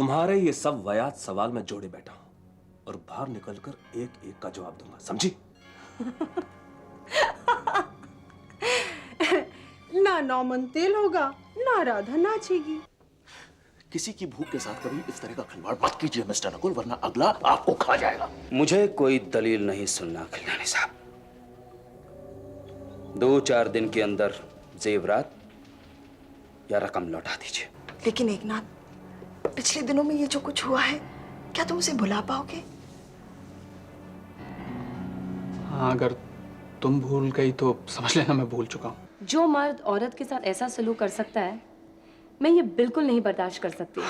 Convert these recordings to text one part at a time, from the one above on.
तुम्हारे ये सब वायात सवाल में जोड़े बैठा हूं और बाहर निकलकर एक एक का जवाब दूंगा, समझी? ना नौमन तेल होगा, ना राधा नाचेगी। किसी की भूख के साथ कभी इस तरह का खिलवाड़ मत कीजिए मिस्टर नकुल, वरना अगला आपको खा जाएगा। मुझे कोई दलील नहीं सुनना खिलवाड़ी साहब। 2-4 दिन के अंदर जेवरात या रकम लौटा दीजिए। लेकिन एकनाथ, पिछले दिनों में ये जो कुछ हुआ है, क्या तुम उसे भुला पाओगे? हाँ, अगर तुम भूल गई तो समझ लेना मैं भूल चुका हूँ। जो मर्द औरत के साथ ऐसा सलूक कर सकता है, मैं ये बिल्कुल नहीं बर्दाश्त कर सकती।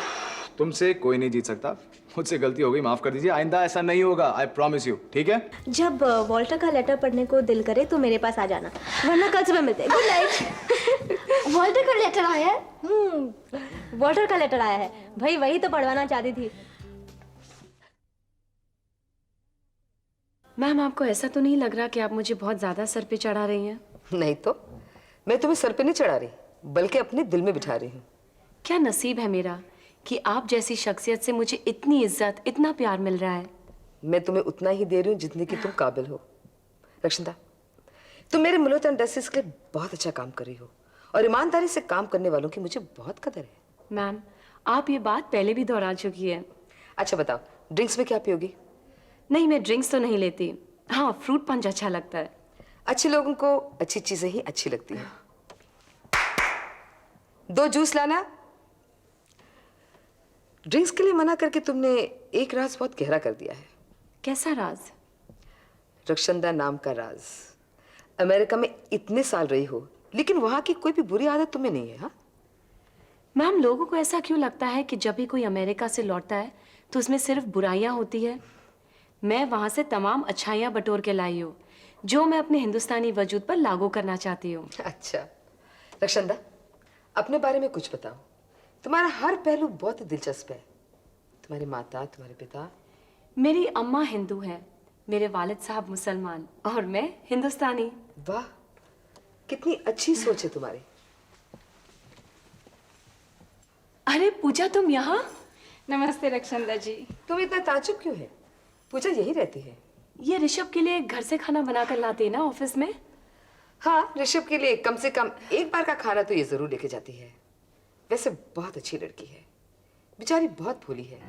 तुमसे कोई नहीं जीत सकता। मुझसे गलती हो गई, माफ कर दीजिए। आइंदा ऐसा नहीं होगा, आई प्रॉमिस यू। ठीक है? जब वॉल्टर का लेटर पढ़ने को दिल करे तो मेरे पास आ जाना, वरना कल सुबह मिलते हैं। Good night. वॉल्टर का लेटर आया है? वॉल्टर का लेटर आया है भाई, वही तो पढ़वाना चाहती थी। मैम, आपको ऐसा तो नहीं लग रहा कि आप मुझे बहुत ज्यादा सर पे चढ़ा रही हैं? नहीं तो, मैं तुम्हें सर पे नहीं चढ़ा रही, बल्कि अपने दिल में बिठा रही हूँ। क्या नसीब है मेरा कि आप जैसी शख्सियत से मुझे इतनी इज्जत, इतना प्यार मिल रहा है। मैं तुम्हें उतना ही दे रही हूँ जितने की तुम काबिल हो। रक्षिता, तुम मेरे मुल्क इंडस्ट्रीज के लिए बहुत अच्छा काम कर रही हो और ईमानदारी से काम करने वालों की मुझे बहुत कदर है। मैम, आप ये बात पहले भी दोहरा चुकी है। अच्छा बताओ, ड्रिंक्स में क्या पियोगी? नहीं, मैं ड्रिंक्स तो नहीं लेती। हाँ, फ्रूट पंच अच्छा लगता है। अच्छे लोगों को अच्छी चीजें ही अच्छी लगती हैं। 2 जूस लाना। ड्रिंक्स के लिए मना करके तुमने एक राज बहुत गहरा कर दिया है। कैसा राज? रक्षंदा नाम का राज। अमेरिका में इतने साल रही हो, लेकिन वहां की कोई भी बुरी आदत तुम्हें नहीं है। हाँ मैम, लोगों को ऐसा क्यों लगता है कि जब भी कोई अमेरिका से लौटता है तो उसमें सिर्फ बुराइयां होती है? मैं वहां से तमाम अच्छाइयां बटोर के लाई हूँ, जो मैं अपने हिंदुस्तानी वजूद पर लागू करना चाहती हूँ। अच्छा रक्षंदा, अपने बारे में कुछ बताओ। तुम्हारा हर पहलू बहुत ही दिलचस्प है। तुम्हारी माता, तुम्हारे पिता? मेरी अम्मा हिंदू है, मेरे वालिद साहब मुसलमान और मैं हिंदुस्तानी। वाह, कितनी अच्छी सोच है तुम्हारी। अरे पूजा, तुम यहाँ? नमस्ते रक्षंदा जी। तुम इतना ताज्जुब क्यों है? पूजा यही रहती है। ये ऋषभ के लिए घर से खाना बना कर लाती है ना ऑफिस में? हाँ, ऋषभ के लिए कम से कम एक बार का खाना तो ये जरूर लेके जाती है। वैसे बहुत अच्छी लड़की है, बेचारी बहुत भोली है,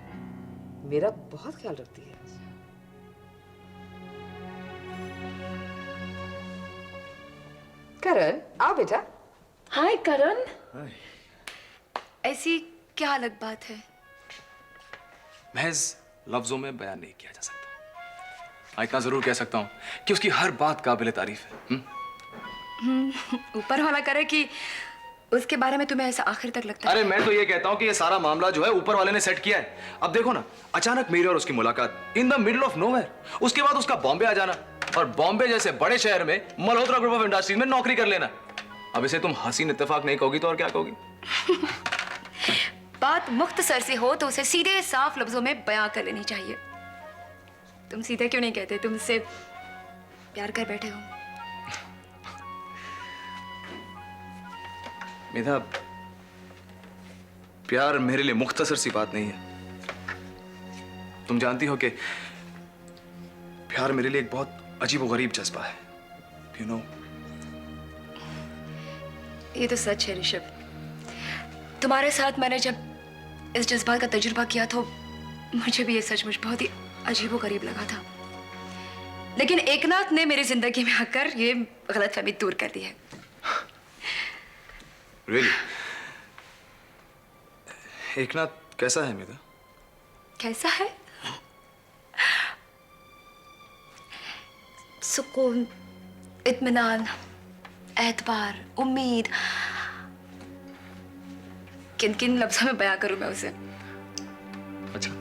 मेरा बहुत ख्याल रखती है। करण, आओ बेटा। हाय करण। ऐसी क्या अलग बात है? महज लफ्जों में बयान नहीं किया जा सकता। इतना जरूर कह सकता हूँ कि उसकी हर बात काबिल तारीफ है। ऊपर वाला करे कि उसके बारे में तुम्हें ऐसा आखिर तक लगता है? अरे मैं तो ये कहता हूँ कि ये सारा मामला जो है ऊपर वाले ने सेट किया है। अब देखो ना, अचानक मेरी और उसकी मुलाकात in the middle of nowhere. उसके बाद उसका बॉम्बे आ जाना और बॉम्बे जैसे बड़े शहर में मल्होत्रा ग्रुप ऑफ इंडस्ट्रीज में नौकरी कर लेना। अब इसे तुम हसीन इत्तेफाक नहीं कहोगी तो और क्या कहोगी? बात मुख्तसर से हो तो उसे सीधे साफ लफ्जों में बयां कर लेनी चाहिए। तुम सीधे क्यों नहीं कहते? तुम इससे प्यार कर बैठे हो। मेधा, प्यार मेरे लिए मुख्तसर सी बात नहीं है। तुम जानती हो कि प्यार मेरे लिए एक बहुत अजीबोगरीब जज्बा है। You know. ये तो सच है ऋषभ। तुम्हारे साथ मैंने जब इस जज्बात का तजुर्बा किया तो मुझे भी ये सचमुच बहुत ही अजीबोगरीब लगा था। लेकिन एकनाथ ने मेरी जिंदगी में आकर ये गलतफहमी दूर कर दी है। Really? एकनाथ कैसा है मेरा? कैसा है? सुकून, इत्मीनान, एतबार, उम्मीद। किन किन लफ्जों में बयां करूं मैं उसे? अच्छा,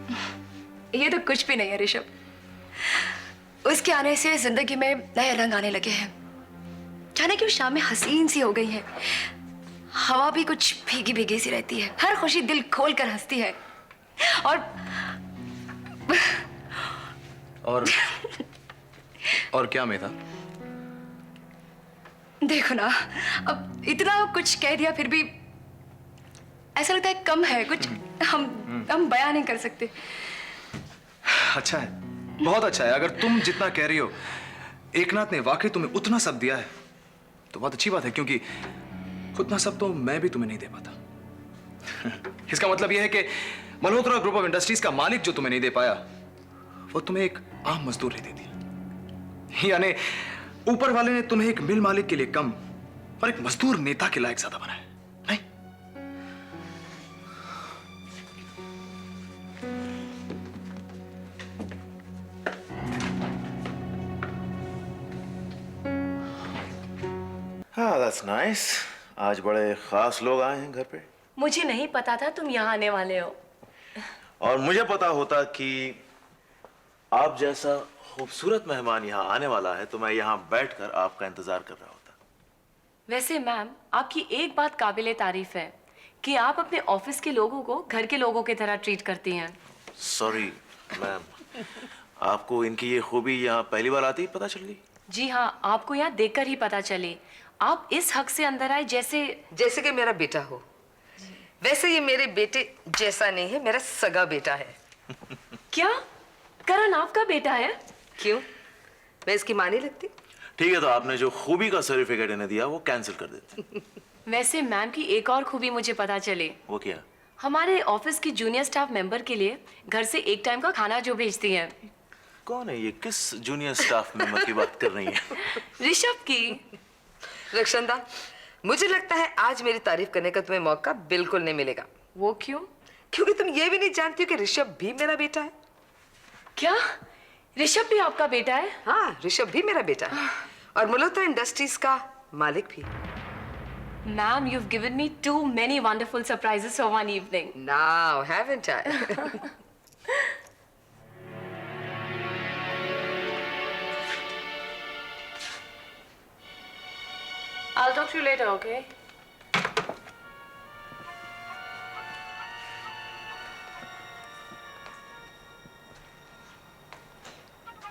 ये तो कुछ भी नहीं है ऋषभ। उसके आने से जिंदगी में नए रंग आने लगे हैं। जाने क्यों शाम में हसीन सी हो गई है। हवा भी कुछ भीगी भीगी सी रहती है। हर खुशी दिल खोल कर हंसती है। और क्या मेधा? देखो ना, अब इतना कुछ कह दिया फिर भी ऐसा लगता है कम है कुछ। हम हम बयान नहीं कर सकते। अच्छा है, बहुत अच्छा है। अगर तुम जितना कह रही हो एकनाथ ने वाकई तुम्हें उतना सब दिया है तो बहुत अच्छी बात है, क्योंकि उतना सब तो मैं भी तुम्हें नहीं दे पाता। इसका मतलब यह है कि मल्होत्रा ग्रुप ऑफ इंडस्ट्रीज का मालिक जो तुम्हें नहीं दे पाया वो तुम्हें एक आम मजदूर ने दे दिया। यानी ऊपर वाले ने तुम्हें एक मिल मालिक के लिए कम और एक मजदूर नेता के लायक ज्यादा बनाया, नहीं? हाँ, that's nice. आज बड़े खास लोग आए हैं घर पे। मुझे नहीं पता था तुम यहाँ आने वाले हो। और मुझे पता होता कि आप जैसा खूबसूरत मेहमान यहाँ आने वाला है तो मैं यहाँ बैठकर आपका इंतजार कर रहा होता। वैसे मैम, आपकी एक बात काबिले तारीफ है कि आप अपने ऑफिस के लोगों को घर के लोगों की तरह ट्रीट करती हैं। सॉरी मैम, आपको इनकी ये खूबी यहाँ पहली बार आती पता चल गई? जी हाँ, आपको यहाँ देखकर ही पता चले। आप इस हक से अंदर आए जैसे कि मेरा बेटा हो। वैसे ये मेरे बेटे जैसा नहीं है, मेरा सगा बेटा है। क्या करण आपका बेटा है? क्यों, मैं इसकी माँ नहीं लगती? ठीक है, तो आपने जो खूबी का सर्टिफिकेट इन्हें दिया वो कैंसिल कर देते। वैसे मैम की एक और खूबी मुझे पता चली। वो क्या? हमारे ऑफिस की जूनियर स्टाफ मेंबर के लिए घर से एक टाइम का खाना जो भेजती हैं। कौन है ये? किस जूनियर स्टाफ मेंबर की बात कर रही हैं? ऋषभ की। रक्षंदा, मुझे लगता है आज मेरी तारीफ करने का तुम्हें मौका बिल्कुल नहीं मिलेगा। वो क्यों? क्योंकि तुम ये भी नहीं जानती हो कि ऋषभ भी मेरा बेटा है। क्या ऋषभ भी आपका बेटा है? हाँ, ऋषभ भी मेरा बेटा है और मल्होत्रा इंडस्ट्रीज का मालिक भी। Ma'am, you've given me too many wonderful surprises for one evening. Now, haven't I? I'll talk to you later, okay?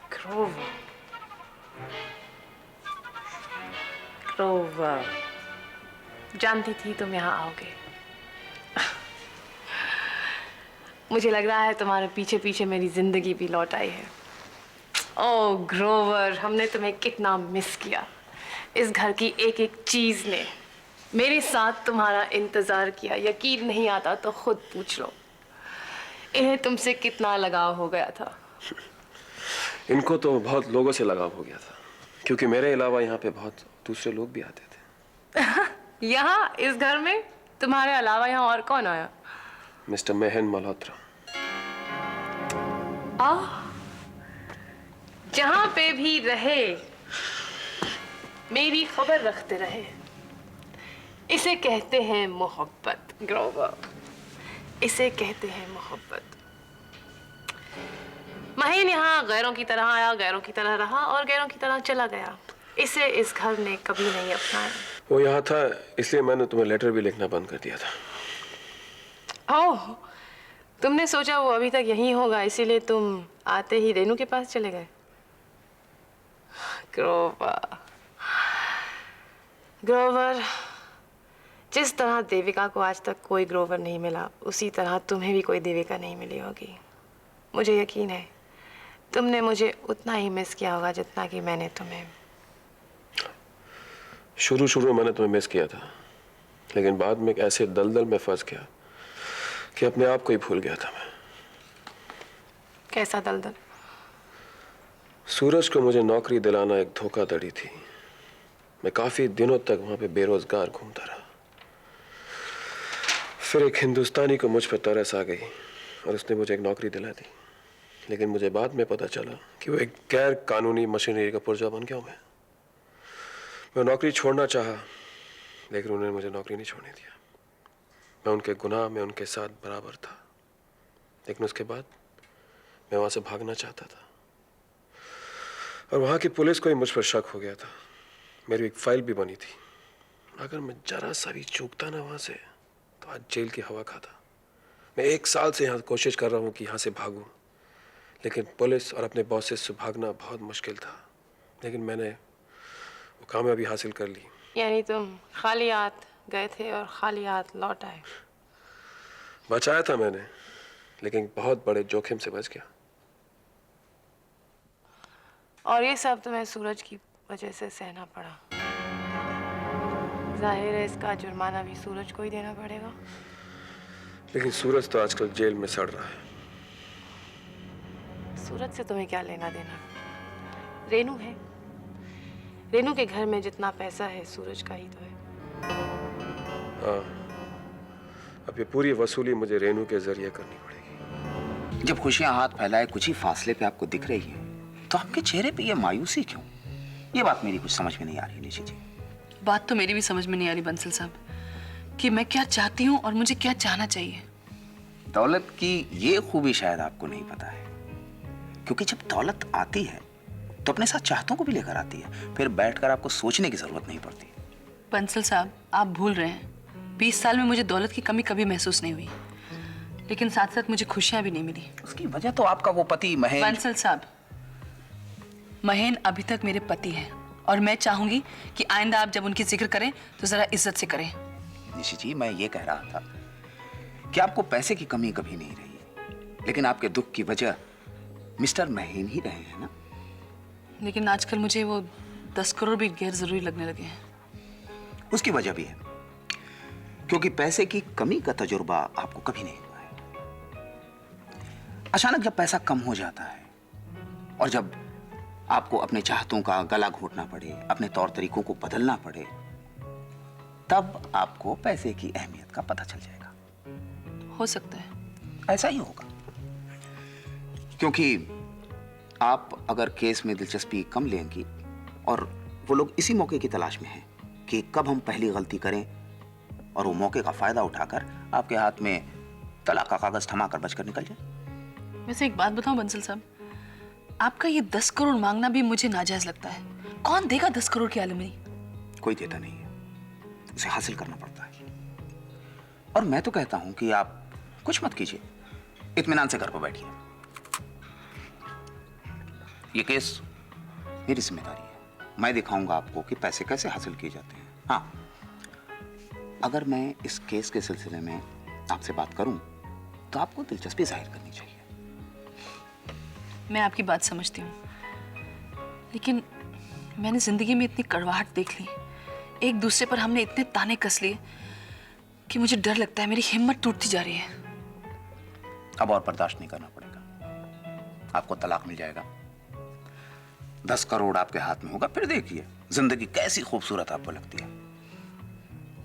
Grover. Grover. जानती थी तुम यहाँ आओगे। मुझे लग रहा है तुम्हारे पीछे पीछे मेरी जिंदगी भी लौट आई है। ओह ग्रोवर, हमने तुम्हें कितना मिस किया। इस घर की एक एक चीज ने मेरे साथ तुम्हारा इंतजार किया। यकीन नहीं आता तो खुद पूछ लो। इन्हें तुमसे कितना लगाव हो गया था। इनको तो बहुत लोगों से लगाव हो गया था, क्योंकि मेरे अलावा यहाँ पे बहुत दूसरे लोग भी आते थे। यहाँ इस घर में तुम्हारे अलावा यहाँ और कौन आया? Mister Mahan Malhotra. जहाँ पे भी रहे मेरी खबर रखते रहे। इसे कहते हैं मोहब्बत ग्रोवर, इसे कहते हैं मोहब्बत। महीन यहाँ गैरों की तरह आया, गैरों की तरह रहा और गैरों की तरह चला गया। इसे इस घर ने कभी नहीं अपनाया। वो यहाँ था इसलिए मैंने तुम्हें लेटर भी लिखना बंद कर दिया था। ओह, तुमने सोचा वो अभी तक यहीं होगा, इसीलिए तुम आते ही रेनू के पास चले गए। ग्रोवर, ग्रोवर, जिस तरह देविका को आज तक कोई ग्रोवर नहीं मिला, उसी तरह तुम्हें भी कोई देविका नहीं मिली होगी। मुझे यकीन है तुमने मुझे उतना ही मिस किया होगा जितना कि मैंने तुम्हें। शुरू में मैंने तुम्हें मिस किया था, लेकिन बाद में एक ऐसे दलदल में फंस गया कि अपने आप को ही भूल गया था मैं। कैसा दलदल? सूरज को मुझे नौकरी दिलाना एक धोखाधड़ी थी। मैं काफी दिनों तक वहां पे बेरोजगार घूमता रहा। फिर एक हिंदुस्तानी को मुझ पर तरस आ गई और उसने मुझे एक नौकरी दिला दी। लेकिन मुझे बाद में पता चला कि वो एक गैर कानूनी मशीनरी का पुर्जा बन गया हूं मैं नौकरी छोड़ना चाहा, लेकिन उन्होंने मुझे नौकरी नहीं छोड़ने दिया। मैं उनके गुनाह में उनके साथ बराबर था, लेकिन उसके बाद मैं वहां से भागना चाहता था और वहां की पुलिस को ही मुझ पर शक हो गया था। मेरी एक फाइल भी बनी थी। अगर मैं जरा सा भी चूकता ना वहां से तो आज जेल की हवा खाता। मैं 1 साल से यहाँ कोशिश कर रहा हूँ कि यहाँ से भागूं, लेकिन पुलिस और अपने बॉसेस से भागना बहुत मुश्किल था। लेकिन मैंने वो कामयाबी हासिल कर ली। यानी तुम खाली हाथ गए थे और खाली हाथ लौट आए। बचाया था मैंने, लेकिन बहुत बड़े जोखिम से बच गया। और ये सब तुम्हें सूरज की वजह से सहना पड़ा। जाहिर है इसका जुर्माना भी सूरज को ही देना पड़ेगा। लेकिन सूरज तो आजकल जेल में सड़ रहा है। सूरज से तुम्हें क्या लेना देना? रेनू है। रेनू के घर में जितना पैसा है सूरज का ही तो है। हाँ, अब ये पूरी वसूली मुझे रेनू के जरिए करनी पड़ेगी। जब खुशियां हाथ फैलाए कुछ ही फासले पे आपको दिख रही है तो आपके चेहरे पे ये मायूसी क्यों? ये बात मेरी कुछ समझ में नहीं आ रही निशि जी। बात तो मेरी भी समझ में नहीं आ रही बंसल साहब कि मैं क्या चाहती हूँ और मुझे क्या चाहना चाहिए। दौलत की ये खूबी शायद आपको नहीं पता है, क्योंकि जब दौलत आती है तो अपने साथ चाहतों को भी लेकर आती है। फिर बैठकर आपको सोचने की जरूरत नहीं पड़ती। बंसल साहब आप भूल रहे हैं, 20 साल में मुझे दौलत की कमी कभी महसूस नहीं हुई, लेकिन साथ साथ मुझे खुशियां भी नहीं मिली। उसकी वजह तो आपका वो पति महेन। बंसल साहब, महेन अभी तक मेरे पति हैं और मैं चाहूंगी कि आइंदा आप जब उनकी जिक्र करें तो जरा इज्जत से करें। निशि जी, मैं ये कह रहा था कि आपको पैसे की कमी कभी नहीं रही, लेकिन आपके दुख की वजह मिस्टर महेन ही रहे हैं ना। लेकिन आजकल मुझे वो 10 करोड़ भी गैर जरूरी लगने लगे हैं। उसकी वजह भी है, क्योंकि पैसे की कमी का तजुर्बा आपको कभी नहीं हुआ है। अचानक जब पैसा कम हो जाता है और जब आपको अपने चाहतों का गला घोटना पड़े, अपने तौर तरीकों को बदलना पड़े, तब आपको पैसे की अहमियत का पता चल जाएगा। हो सकता है ऐसा ही होगा, क्योंकि आप अगर केस में दिलचस्पी कम लेंगी और वो लोग इसी मौके की तलाश में हैं कि कब हम पहली गलती करें और वो मौके का फायदा उठाकर आपके हाथ में तलाक का कागज थमाकर बचकर निकल जाए। वैसे एक बात बताऊं बंसल साहब, आपका ये 10 करोड़ मांगना भी मुझे नाजायज लगता है। कौन देगा 10 करोड़ की आलमनी? कोई देता नहीं है, उसे हासिल करना पड़ता है। और मैं तो कहता हूं कि आप कुछ मत कीजिए, इत्मीनान से घर पर बैठिए। ये केस मेरी जिम्मेदारी है, मैं दिखाऊंगा आपको कि पैसे कैसे हासिल किए जाते हैं। हाँ, अगर मैं इस केस के सिलसिले में आपसे बात करूं तो आपको दिलचस्पी जाहिर करनी चाहिए। मैं आपकी बात समझती हूँ, लेकिन मैंने जिंदगी में इतनी कड़वाहट देख ली, एक दूसरे पर हमने इतने ताने कस लिए कि मुझे डर लगता है मेरी हिम्मत टूटती जा रही है। अब और बर्दाश्त नहीं करना पड़ेगा, आपको तलाक मिल जाएगा, 10 करोड़ आपके हाथ में होगा, फिर देखिए जिंदगी कैसी खूबसूरत आपको लगती है।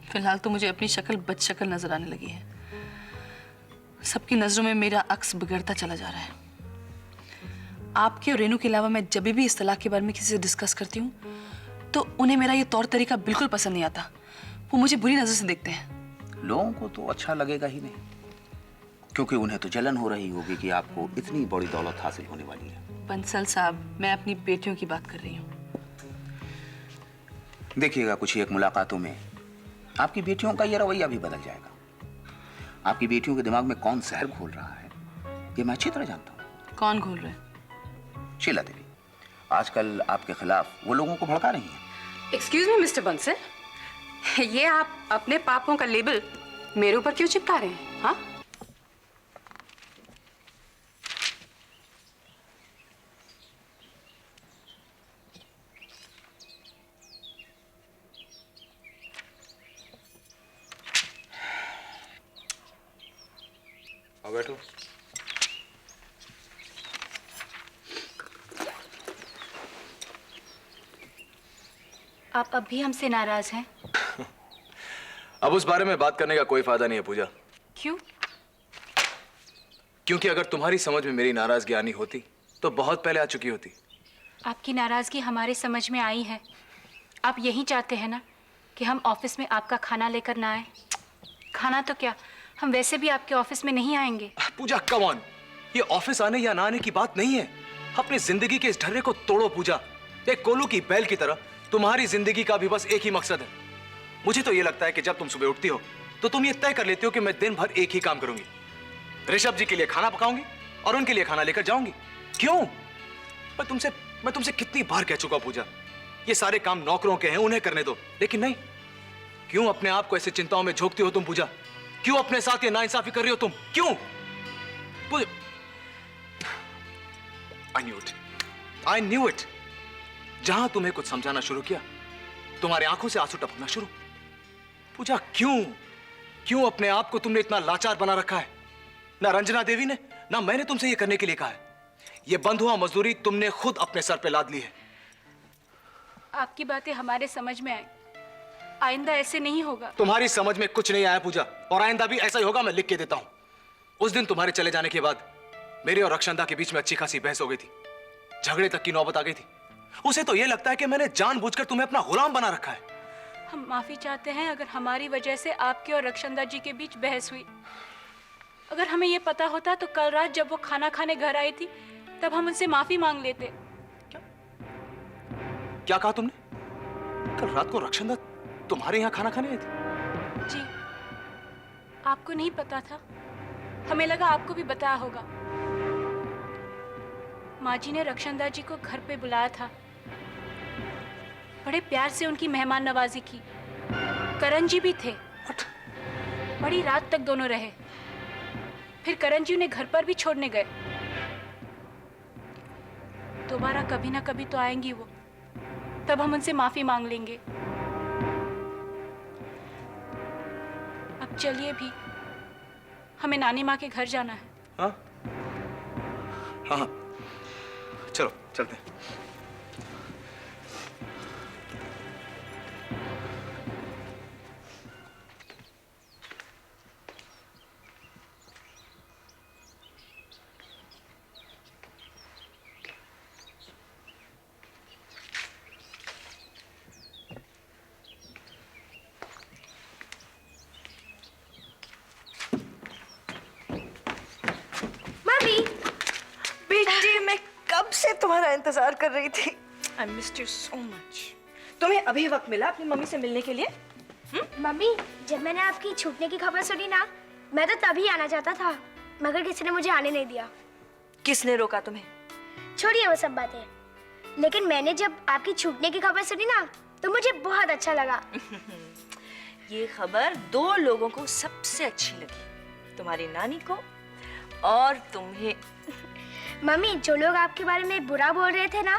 फिलहाल तो मुझे अपनी शक्ल बद शक्ल नजर आने लगी है। सबकी नजरों में मेरा अक्स बिगड़ता चला जा रहा है। आपके और रेनू के अलावा मैं जब भी इस तलाक के बारे में किसी से डिस्कस करती हूँ तो उन्हें मेरा ये तौर तरीका बिल्कुल पसंद नहीं आता। वो मुझे बुरी नजर से देखते हैं। लोगों को तो अच्छा लगेगा ही नहीं, क्योंकि उन्हें तो जलन हो रही होगी कि आपको इतनी बड़ी दौलत हासिल होने वाली है। बंसल साहब, मैं अपनी बेटियों की बात कर रही हूँ। देखिएगा कुछ ही एक मुलाकातों में आपकी बेटियों का ये रवैया भी बदल जाएगा। आपकी बेटियों के दिमाग में कौन जहर घोल रहा है ये मैं अच्छी तरह जानता हूँ। कौन घोल रहे? शीला देवी आजकल आपके खिलाफ वो लोगों को भड़का रही हैं। एक्सक्यूज मी मिस्टर बंसल, ये आप अपने पापों का लेबल मेरे ऊपर क्यों चिपका रहे हैं? हाँ, आओ बैठो। आप अब भी हमसे नाराज हैं? अब उस बारे में बात करने का कोई फायदा नहीं है पूजा। क्यों? क्योंकि अगर तुम्हारी समझ में मेरी नाराजगी आनी होती तो बहुत पहले आ चुकी होती। आपकी नाराजगी हमारे समझ में आई है। आप यही चाहते हैं ना कि हम ऑफिस में आपका खाना लेकर ना आए? खाना तो क्या, हम वैसे भी आपके ऑफिस में नहीं आएंगे। पूजा कम ऑन, ये ऑफिस आने या ना आने की बात नहीं है। अपनी जिंदगी के इस ढर्रे को तोड़ो पूजा। एक कोलू की बैल की तरह तुम्हारी जिंदगी का भी बस एक ही मकसद है। मुझे तो ये लगता है कि जब तुम सुबह उठती हो तो तुम ये तय कर लेती हो कि मैं दिन भर एक ही काम करूंगी, ऋषभ जी के लिए खाना पकाऊंगी और उनके लिए खाना लेकर जाऊंगी। क्यों? मैं तुमसे कितनी बार कह चुका पूजा, ये सारे काम नौकरों के हैं, उन्हें करने दो। लेकिन नहीं, क्यों अपने आप को ऐसे चिंताओं में झोंकती हो तुम पूजा? क्यों अपने साथ ये नाइंसाफी कर रही हो तुम? क्यों? I knew it. जहां तुम्हें कुछ समझाना शुरू किया, तुम्हारी आंखों से आंसू टपकना शुरू। पूजा, क्यों अपने आप को तुमने इतना लाचार बना रखा है? ना रंजना देवी ने, ना मैंने तुमसे ये करने के लिए कहा है। ये बंद हुआ मजदूरी तुमने खुद अपने सर पे लाद ली है। आपकी बातें हमारे समझ में आई, आइंदा ऐसे नहीं होगा। तुम्हारी समझ में कुछ नहीं आया पूजा, और आइंदा भी ऐसा ही होगा, मैं लिख के देता हूं। उस दिन तुम्हारे चले जाने के बाद मेरे और रक्षंदा के बीच में अच्छी खासी बहस हो गई थी, झगड़े तक की नौबत आ गई थी। उसे तो यह लगता है कि मैंने जानबूझकर तुम्हें अपना गुलाम बना रखा है। हम माफी चाहते हैं अगर हमारी वजह से आपके और रक्षंदा जी के बीच बहस हुई। अगर हमें ये पता होता तो कल रात जब वो खाना खाने घर आई थी तब हम उनसे माफी मांग लेते। क्या कहा तुमने? कल रात को रक्षंदा तुम्हारे यहाँ खाना खाने आई थी? जी, आपको नहीं पता था, हमें लगा आपको भी बताया होगा। माँ जी ने रक्षंदा जी को घर पे बुलाया था, बड़े प्यार से उनकी मेहमान नवाजी की। करण जी भी थे। बड़ी रात तक दोनों रहे, फिर करण जी उन्हें घर पर भी छोड़ने गए। दोबारा कभी ना कभी तो आएंगी वो, तब हम उनसे माफी मांग लेंगे। अब चलिए भी, हमें नानी माँ के घर जाना है। हाँ हाँ, चलो चलते हैं। बेटी, मैं कब से तुम्हारा इंतजार कर रही थी। I missed you so much. तुम्हें अभी वक्त मिला अपनी मम्मी से मिलने के लिए? मम्मी, जब मैंने आपकी छूटने की खबर सुनी ना, मैं तो तभी आना चाहता था, मगर किसी ने मुझे आने नहीं दिया। किसने रोका तुम्हें? छोड़िए वो सब बातें, लेकिन मैंने जब आपकी छूटने की खबर सुनी ना, तो मुझे बहुत अच्छा लगा। ये खबर दो लोगों को सबसे अच्छी लगी, तुम्हारी नानी को और तुम्हें। मम्मी, जो लोग आपके बारे में बुरा बोल रहे थे ना,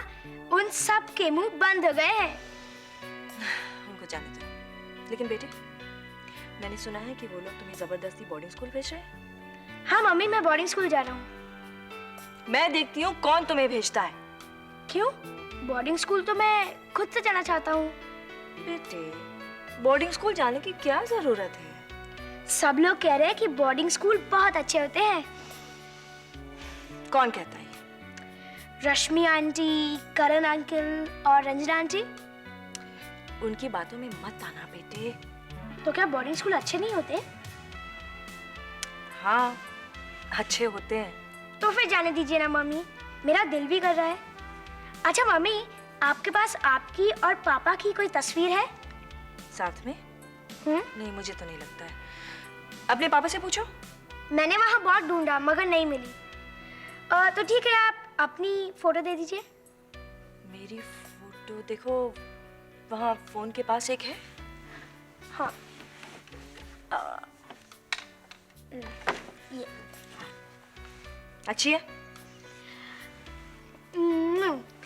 उन सब के मुंह बंद हो गए हैं। उनको जाने दो। लेकिन बेटे, मैंने सुना है कि वो लोग तुम्हें जबरदस्ती बोर्डिंग स्कूल भेज रहे हैं। हाँ मम्मी, मैं बोर्डिंग स्कूल जा रहा हूँ। मैं देखती हूँ कौन तुम्हें भेजता है। क्यों? बोर्डिंग स्कूल तो मैं खुद से जाना चाहता हूँ। बेटे, बोर्डिंग स्कूल जाने की क्या जरूरत है? सब लोग कह रहे हैं कि बोर्डिंग स्कूल बहुत अच्छे होते हैं। कौन कहता है? रश्मि आंटी, करण अंकल और रंजना आंटी। उनकी बातों में मत आना बेटे। तो क्या बोर्डिंग स्कूल अच्छे नहीं होते? हाँ, अच्छे होते हैं। तो फिर जाने दीजिए ना मम्मी, मेरा दिल भी कर रहा है। अच्छा मम्मी, आपके पास आपकी और पापा की कोई तस्वीर है साथ में? नहीं, मुझे तो नहीं लगता है। अपने पापा से पूछो। मैंने वहाँ बहुत ढूंढा मगर नहीं मिली। तो ठीक है, आप अपनी फोटो दे दीजिए। मेरी फोटो देखो, वहाँ फोन के पास एक है। हाँ, ये अच्छी है?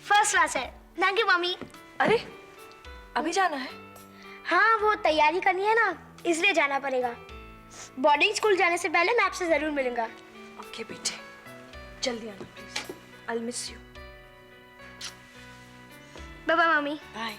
फर्स्ट क्लास है। Thank you mummy. अरे, अभी जाना है? हाँ, वो तैयारी करनी है ना, इसलिए जाना पड़ेगा। बोर्डिंग स्कूल जाने से पहले मैं आपसे जरूर मिलूंगा। ओके बेटे, जल्दी आना please. I'll miss you. Bye bye मम्मी। बाय।